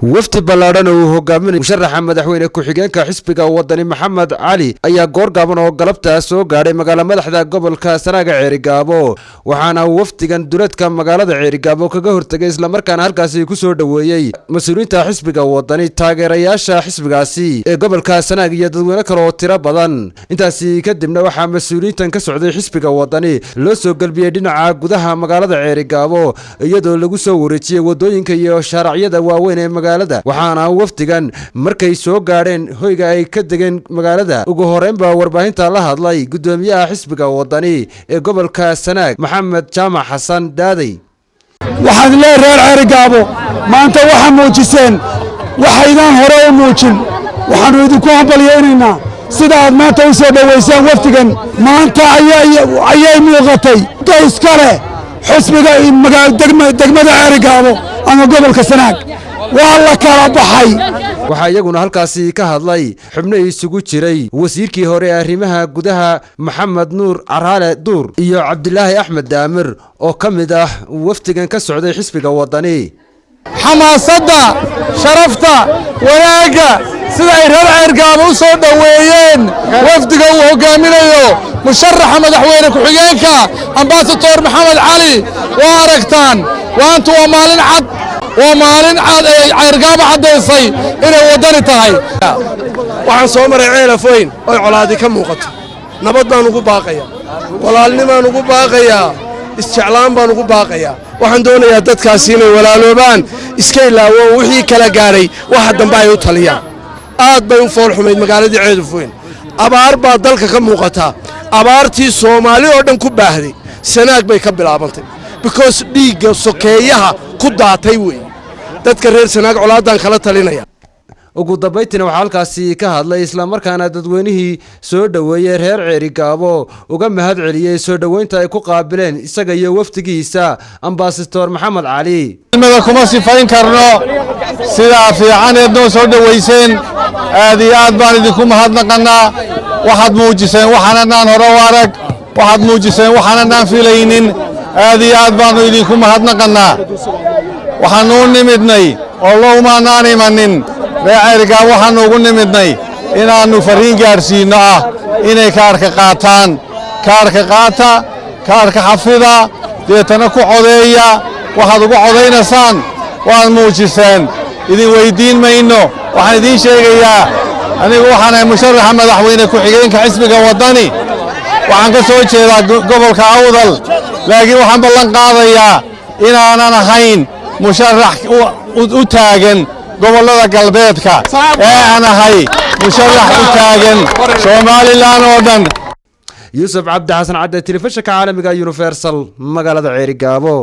wafdi ballaaran oo hogaaminaya musharaxa madaxweyne ku-xigeenka xisbiga wadani Maxamed Cali ayaa goor gaaban oo galabta soo gaaray magaalada madaxda gobolka Sanaaga Ceerigaabo waxaana wafdigan duleedka magaalada Ceerigaabo kaga hortagay isla markaana halkaasi ku soo dhaweeyay mas'uuliyiinta xisbiga wadani taageerayaasha xisbigaasi ee gobolka Sanaaga iyo dadweyne kale oo tiro badan intaasi kadibna waxaa mas'uuliyiintan ka socday xisbiga wadani loo soo galbiyay dhinaca gudaha magaalada Ceerigaabo iyadoo lagu soo wareejiyay wadooyinka iyo sharacyada waaweyn ee waxaana wafdigan markay soo gaareen hoyga ay ka degeen magaalada ugu horeynba warbaahinta la hadlay gudoomiyaha xisbiga wadani ee gobolka Sanaag Maxamed Jaamac Xasan Daaday waxaad leeyahay reer Ceerigaabo maanta waxa muujiseen waxaydan hore u muujin waxaanu idinku hambalyeynaa sida aad maanta u soo dhaweysaan wafdigan maanta ayay muuqatay gays kale xisbiga degmada Ceerigaabo ama gobolka Sanaag wala kala baxay waxa iyaguna halkaasi ka hadlay xubno isugu jiray wasiirkii hore arrimaha gudaha Maxamed Nuur Caraale Duur iyo Cabdilaahi Axmed Daamir oo kamid ah wafdigan ka socday xisbiga wadani xamaasada sharafta wanaaga sida ay reer Ceerigaabo u soo dhaweeyeen wafdiga uu hogaaminayo musharaxa madaxweyne ku-xigeenka Ambassador Maxamed Cali waa aragtaan waantu waa maalin cad ومالين عرقابة حديثي إنه وداني تاهي waxaan soo maray ceelafoyn oo colaadi ka muuqato nabad baan ugu baaqaya walaalnimo aan ugu baaqaya isjeclaan baan ugu baaqaya waxaan doonayaa dadkaasi inay walaaloobaan iska ilaawo wixii kala gaaray waxa dambe ay u taliyaan aad bay u fool xumeyd magaaladii ceelafoyn abaar baa dalka ka muuqata abaartii Soomaali oo dhan ku baahday Sanaag bay ka bilaabantay because dhiigga sokeeyaha ku daatay way dadka reer Sanaag colaadan kala talinaya ugu dambeyntii waxa halkaasi ka hadlay isla markaana dadweynihii soo dhaweeyay reer Ceerigaabo uga mahad celiyay soo dhaweynta ay ku qaabileen isaga iyo wafdigiisa Ambassador Maxamed Cali ilmada kuma sifayn karno sida fiican ee noo soo dhaweyseen aad iyo aad baan idinku mahadnaqanaa waxaad muujiseen waxaanaan hore u arag waxaad muujiseen waxaanaan filaynin aad iyo aad baan idinku mahadnaqanaa waxaan u nimidnay oo loomaanaan imanin reer Ceerigaabo waxaan ugu nimidnay inaanu fariin gaarsiino ah inay kaarka qaataan kaarka qaata kaarka xafida deetana ku codeeya waxaad ugu codeynaysaan waan muujiseen idin weydiin mayno waxaan idin sheegayaa anigu waxaan ahay musharaxa madaxweyne ku-xigeenka xisbiga wadani waxaan ka soo jeedaa gobolka Awdal laakiin waxaan ballan qaadayaa inaanan ahayn musharax u taagan gobolada galbeedka ee aan ahay musharax u taagan Soomaaliland oo dhan Yusuf Cabdi Xasan Cadde telefishinka caalamiga Universal magaalada Ceerigaabo.